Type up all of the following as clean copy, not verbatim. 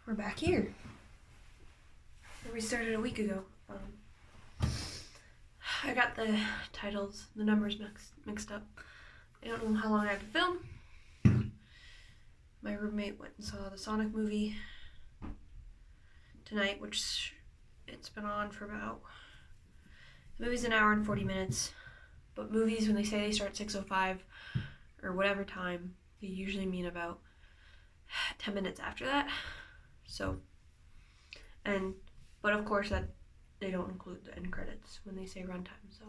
We're back here. We started a week ago. I got the titles, the numbers mixed up. I don't know how long I had to film. My roommate went and saw the Sonic movie tonight, which it's been on for about... The movie's an hour and 40 minutes. But movies, when they say they start at 6:05 or whatever time, they usually mean about 10 minutes after that. But of course that they don't include the end credits when they say runtime, so.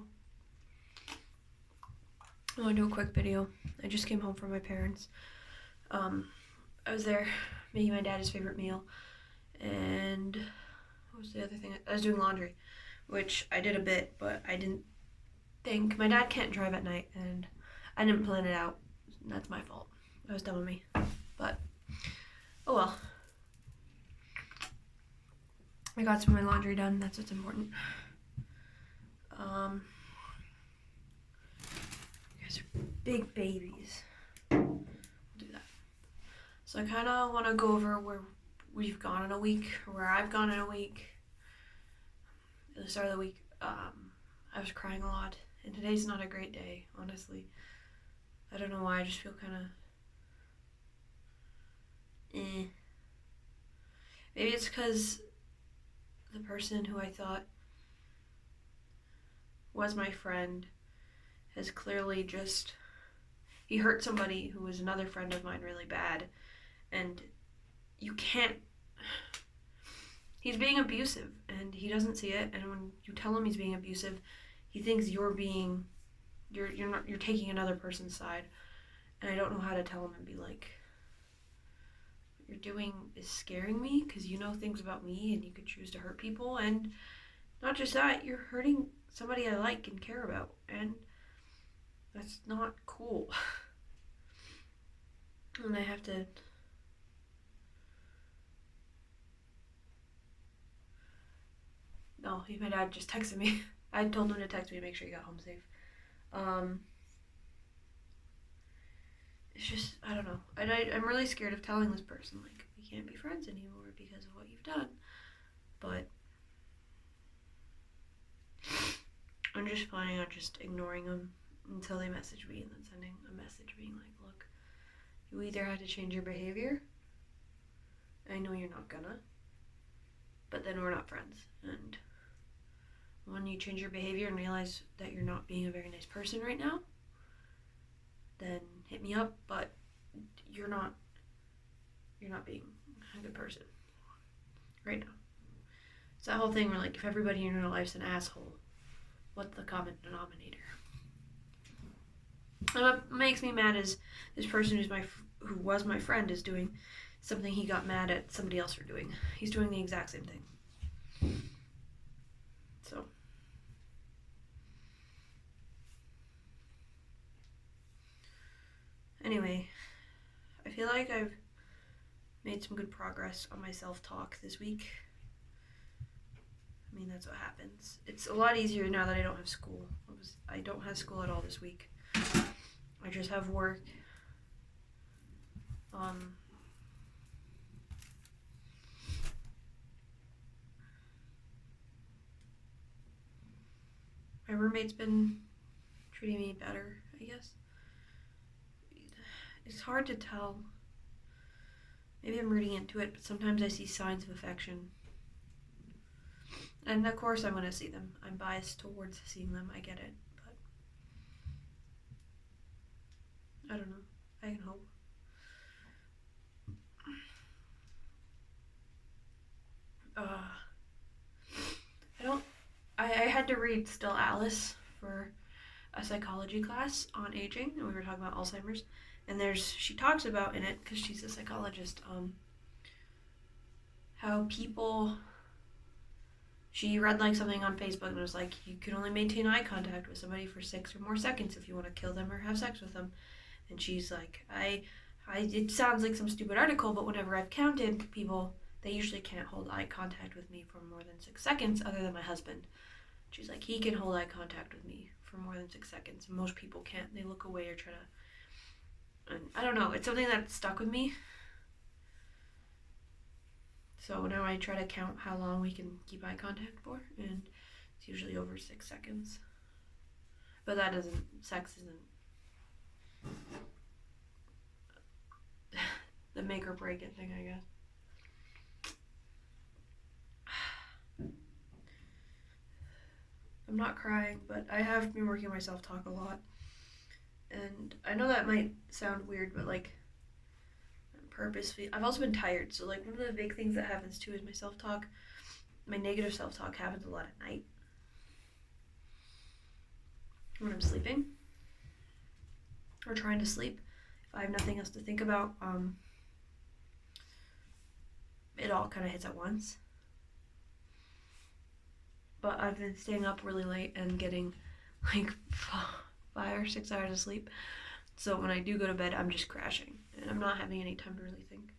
I want to do a quick video. I just came home from my parents. I was there making my dad's favorite meal, and what was the other thing? I was doing laundry, which I did a bit, but I didn't think. My dad can't drive at night, and I didn't plan it out. That's my fault. That was dumb of me. But, oh well. I got some of my laundry done. That's what's important. You guys are big babies. We'll do that. So I kind of want to go over where we've gone in a week, or where I've gone in a week. At the start of the week, I was crying a lot, and today's not a great day, honestly. I don't know why. I just feel kind of Maybe it's because the person who I thought was my friend has clearly he hurt somebody who was another friend of mine really bad, and he's being abusive, and he doesn't see it, and when you tell him he's being abusive, he thinks you're taking another person's side, and I don't know how to tell him and be like, what you're doing is scaring me, because you know things about me, and you could choose to hurt people, and not just that, you're hurting somebody I like and care about, and that's not cool. And I have to... No, my dad just texted me. I told him to text me to make sure he got home safe. It's just, I don't know. I'm really scared of telling this person, like, we can't be friends anymore because of what you've done. But I'm just planning on just ignoring them until they message me, and then sending a message being like, look, you either had to change your behavior. I know you're not gonna. But then we're not friends. And when you change your behavior and realize that you're not being a very nice person right now, then hit me up, but you're not being a good person right now. It's that whole thing where, like, if everybody in your life's an asshole, what's the common denominator? And what makes me mad is this person who was my friend is doing something he got mad at somebody else for doing. He's doing the exact same thing. So. Anyway, I feel like I've made some good progress on my self-talk this week. I mean, that's what happens. It's a lot easier now that I don't have school. I don't have school at all this week. I just have work. My roommate's been treating me better, I guess. It's hard to tell. Maybe I'm reading into it, but sometimes I see signs of affection. And of course I'm going to see them. I'm biased towards seeing them, I get it. But I don't know. I can hope. I had to read Still Alice for a psychology class on aging, and we were talking about Alzheimer's. And she talks about in it, because she's a psychologist, how people... She read like something on Facebook and it was like, you can only maintain eye contact with somebody for 6 or more seconds if you want to kill them or have sex with them. And she's like, it sounds like some stupid article, but whenever I've counted people, they usually can't hold eye contact with me for more than 6 seconds, other than my husband. She's like, he can hold eye contact with me for more than 6 seconds. Most people can't. They look away or try to... And I don't know. It's something that stuck with me. So now I try to count how long we can keep eye contact for, and it's usually over 6 seconds. But sex isn't the make or break it thing, I guess. I'm not crying, but I have been working on my self-talk a lot. And I know that might sound weird, but like, purposely, I've also been tired. So like, one of the big things that happens too is my self-talk. My negative self-talk happens a lot at night when I'm sleeping or trying to sleep. If I have nothing else to think about, it all kind of hits at once. But I've been staying up really late and getting like 5 or 6 hours of sleep. So when I do go to bed, I'm just crashing and I'm not having any time to really think.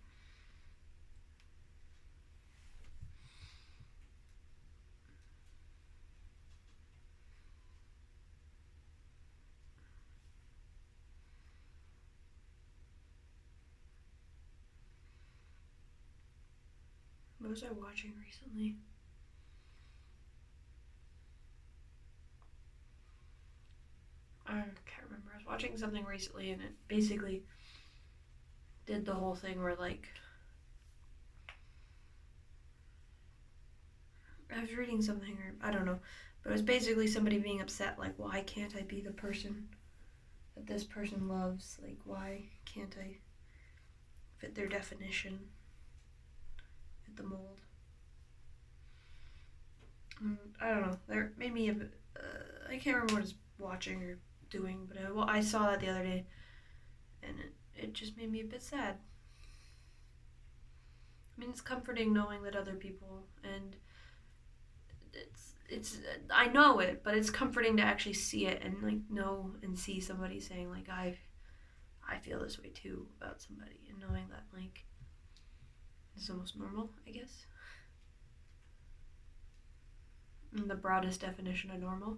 What was I watching recently? I can't remember. I was watching something recently and it basically did the whole thing where like, I was reading something or I don't know, but it was basically somebody being upset like, why can't I be the person that this person loves? Like, why can't I fit their definition, fit the mold? I don't know. There made me a bit, I can't remember what I was watching or doing, but I saw that the other day, and it just made me a bit sad. I mean, it's comforting knowing that other people, and it's I know it, but it's comforting to actually see it and like know and see somebody saying like I feel this way too about somebody, and knowing that like it's almost normal, I guess. And the broadest definition of normal.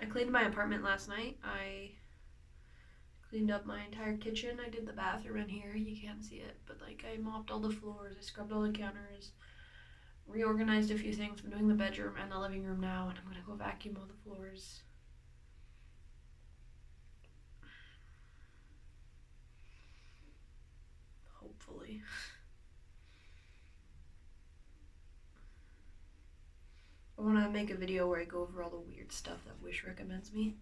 I cleaned my apartment last night. I cleaned up my entire kitchen. I did the bathroom in here. You can't see it, but like I mopped all the floors. I scrubbed all the counters. Reorganized a few things. I'm doing the bedroom and the living room now, and I'm gonna go vacuum all the floors. Hopefully. I want to make a video where I go over all the weird stuff that Wish recommends me.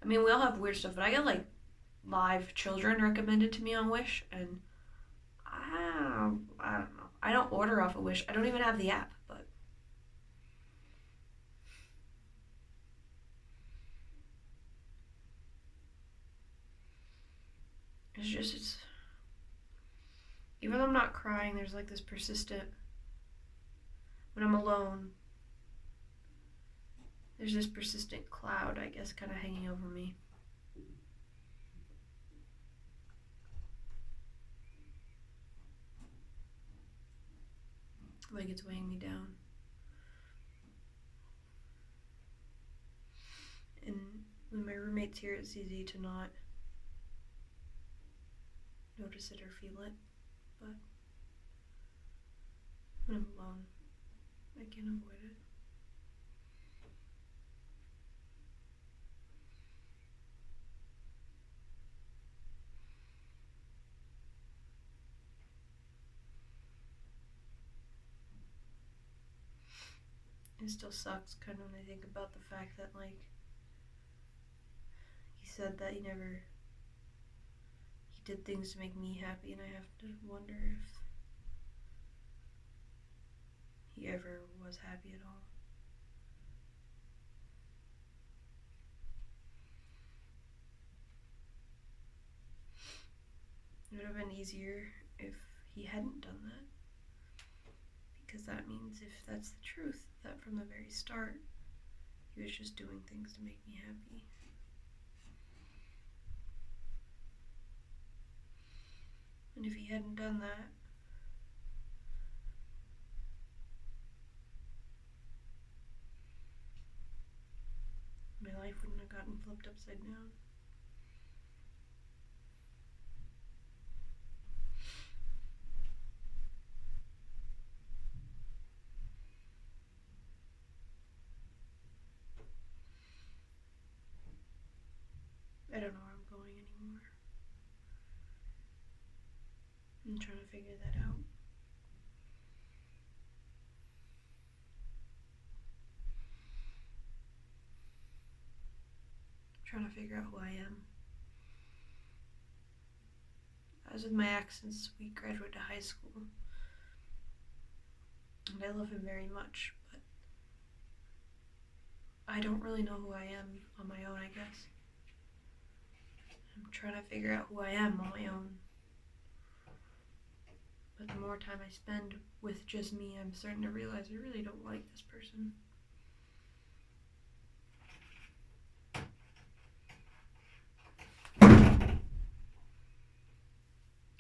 I mean, we all have weird stuff, but I get like live children recommended to me on Wish, and I don't know. I don't order off of Wish. I don't even have the app, but it's even though I'm not crying, there's like this persistent, when I'm alone, there's this persistent cloud, I guess, kind of hanging over me. Like it's weighing me down. And when my roommate's here, it's easy to not notice it or feel it, but when I'm alone, I can't avoid it. It still sucks kind of when I think about the fact that like he said that he did things to make me happy, and I have to wonder if he ever was happy at all. It would have been easier if he hadn't done that, because that means if that's the truth, that from the very start he was just doing things to make me happy. And if he hadn't done that, my life wouldn't have gotten flipped upside down. figure that out. Trying to figure out who I am. I was with my ex since we graduated high school. And I love him very much, but I don't really know who I am on my own, I guess. I'm trying to figure out who I am on my own. But the more time I spend with just me, I'm starting to realize I really don't like this person.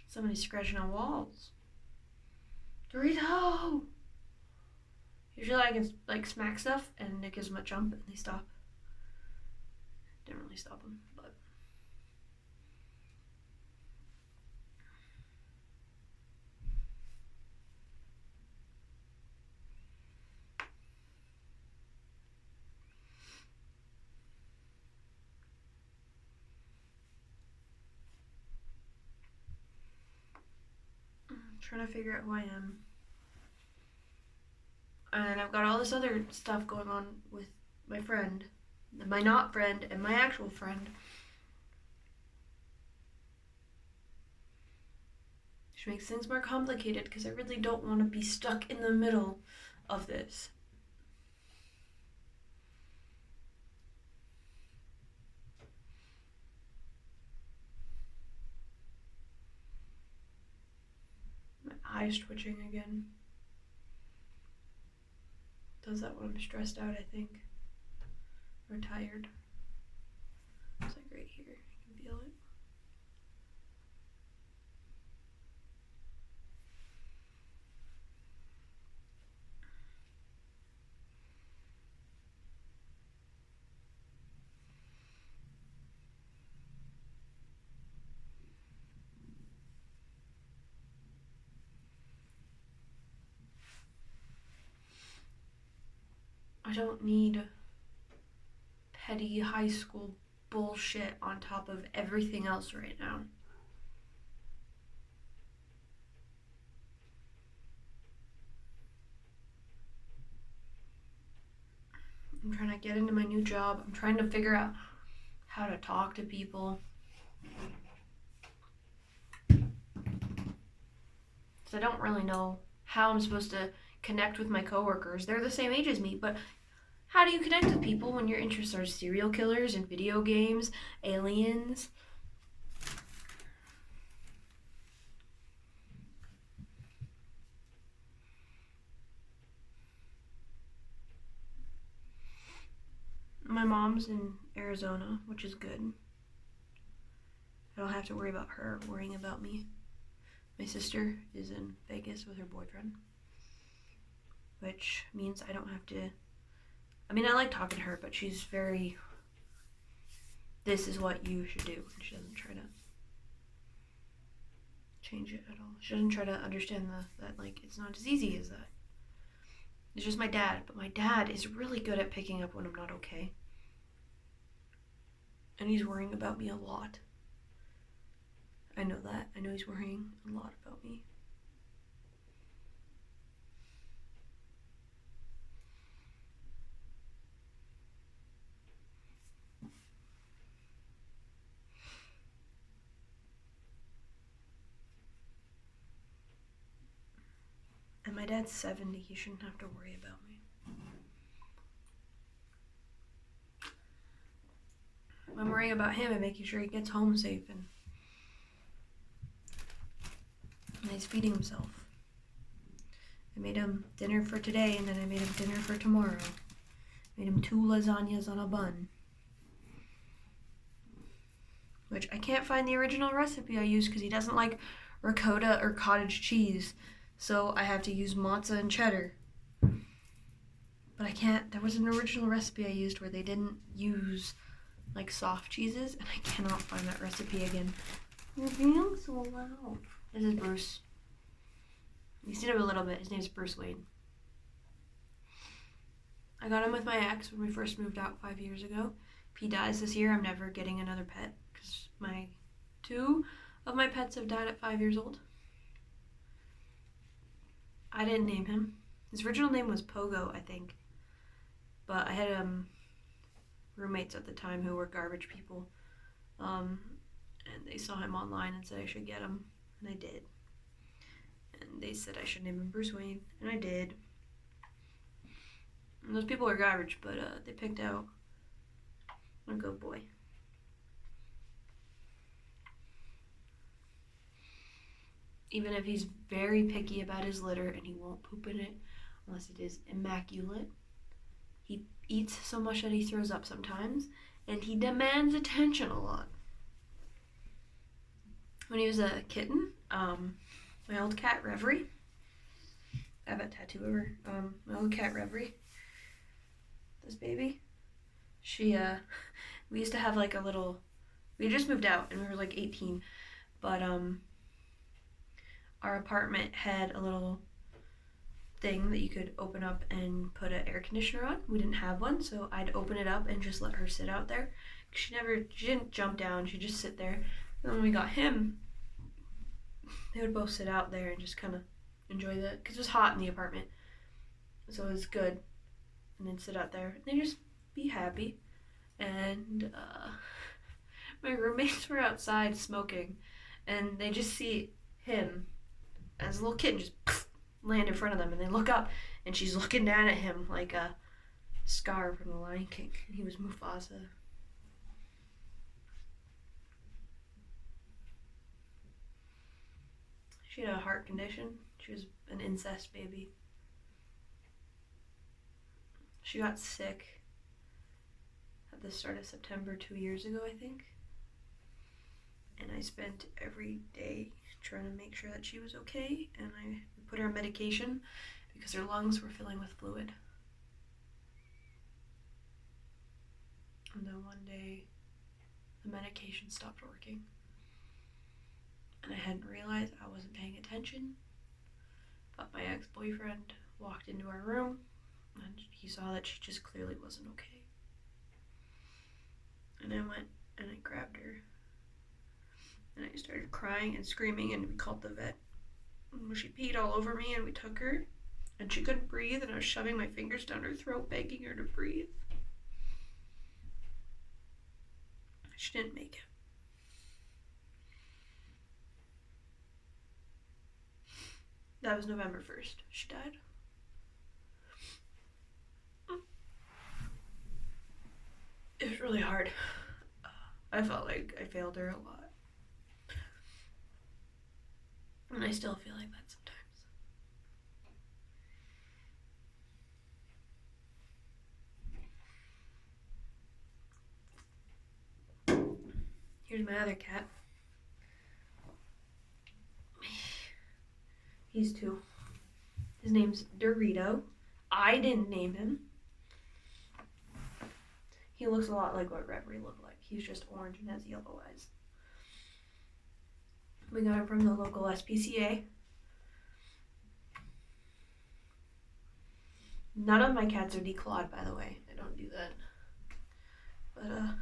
Somebody's scratching on walls. Dorito! Usually I can like smack stuff and it gives them a jump and they stop. Didn't really stop them, but I'm trying to figure out who I am. And I've got all this other stuff going on with my friend, my not friend, and my actual friend. Which makes things more complicated because I really don't want to be stuck in the middle of this. My eyes twitching again. Does that when I'm stressed out, I think. Or tired. It's like right here. I can feel it. I don't need petty high school bullshit on top of everything else right now. I'm trying to get into my new job. I'm trying to figure out how to talk to people. So I don't really know how I'm supposed to connect with my coworkers. They're the same age as me, but how do you connect with people when your interests are serial killers and video games, aliens? My mom's in Arizona, which is good. I don't have to worry about her worrying about me. My sister is in Vegas with her boyfriend, which means I don't have to... I mean, I like talking to her, but she's very... This is what you should do. And she doesn't try to change it at all. She doesn't try to understand that like, it's not as easy as that. It's just my dad, but my dad is really good at picking up when I'm not okay. And he's worrying about me a lot. I know that. I know he's worrying a lot about me. And my dad's 70. He shouldn't have to worry about me. I'm worrying about him and making sure he gets home safe and he's feeding himself. I made him dinner for today and then I made him dinner for tomorrow. Made him 2 lasagnas on a bun. Which I can't find the original recipe I used because he doesn't like ricotta or cottage cheese. So I have to use mozza and cheddar. But I can't, there was an original recipe I used where they didn't use like soft cheeses, and I cannot find that recipe again. You're being so loud. This is Bruce. You've seen him a little bit. His name's Bruce Wayne. I got him with my ex when we first moved out 5 years ago. If he dies this year, I'm never getting another pet because 2 of my pets have died at 5 years old. I didn't name him. His original name was Pogo, I think. But I had roommates at the time who were garbage people. And they saw him online and said I should get him. And I did. And they said I should name him Bruce Wayne. And I did. And those people were garbage, but they picked out a good boy. Even if he's very picky about his litter and he won't poop in it unless it is immaculate. He eats so much that he throws up sometimes, and he demands attention a lot. When he was a kitten, my old cat Reverie, I have a tattoo of her, my old cat Reverie, this baby, we used to have like a little, we just moved out and we were like 18, but our apartment had a little thing that you could open up and put an air conditioner on. We didn't have one, so I'd open it up and just let her sit out there. She didn't jump down, she'd just sit there. And when we got him, they would both sit out there and just kind of enjoy because it was hot in the apartment, so it was good. And then sit out there and they just be happy. And my roommates were outside smoking, and they just see him as a little kitten just land in front of them, and they look up and she's looking down at him like a Scar from The Lion King, and he was Mufasa. She had a heart condition. She was an incest baby. She got sick at the start of September 2 years ago, I think. And I spent every day trying to make sure that she was okay, and I put her on medication because her lungs were filling with fluid. And then one day, the medication stopped working. And I hadn't realized I wasn't paying attention. But my ex-boyfriend walked into our room, and he saw that she just clearly wasn't okay. And I went and I grabbed her. And I started crying and screaming, and we called the vet. And she peed all over me, and we took her. And she couldn't breathe, and I was shoving my fingers down her throat, begging her to breathe. She didn't make it. That was November 1st. She died. It was really hard. I felt like I failed her a lot. And I still feel like that sometimes. Here's my other cat. He's 2. His name's Dorito. I didn't name him. He looks a lot like what Reverie looked like. He's just orange and has yellow eyes. We got him from the local SPCA. None of my cats are declawed, by the way. I don't do that. But,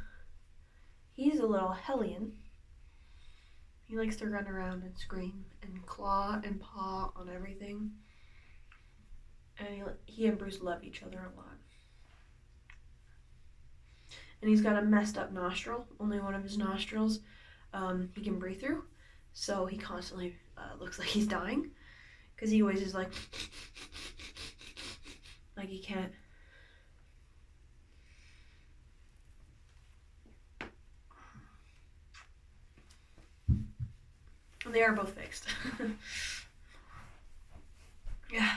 he's a little hellion. He likes to run around and scream and claw and paw on everything. And he and Bruce love each other a lot. And he's got a messed up nostril. Only one of his nostrils he can breathe through. So he constantly looks like he's dying. Because he always is like he can't. They are both fixed. Yeah.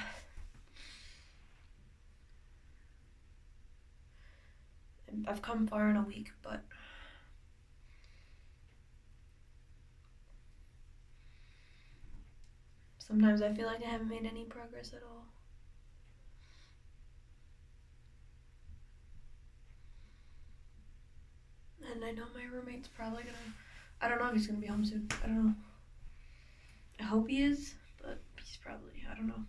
I've come far in a week, but sometimes I feel like I haven't made any progress at all. And I know my roommate's probably gonna, I don't know if he's gonna be home soon. I don't know. I hope he is, but he's probably, I don't know.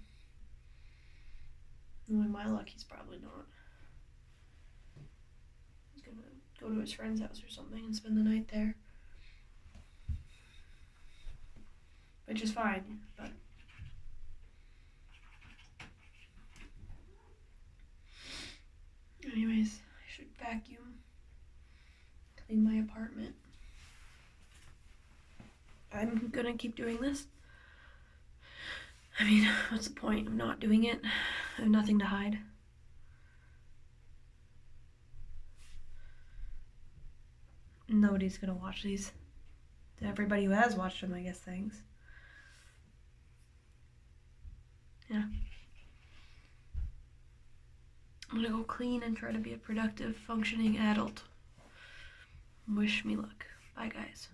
Knowing my luck, he's probably not. He's gonna go to his friend's house or something and spend the night there. Which is fine, but Anyways, I should vacuum, clean my apartment. I'm gonna keep doing this. I mean, what's the point of not doing it? I have nothing to hide. Nobody's gonna watch these. Everybody who has watched them, I guess, thanks. Yeah. I'm gonna go clean and try to be a productive, functioning adult. Wish me luck. Bye, guys.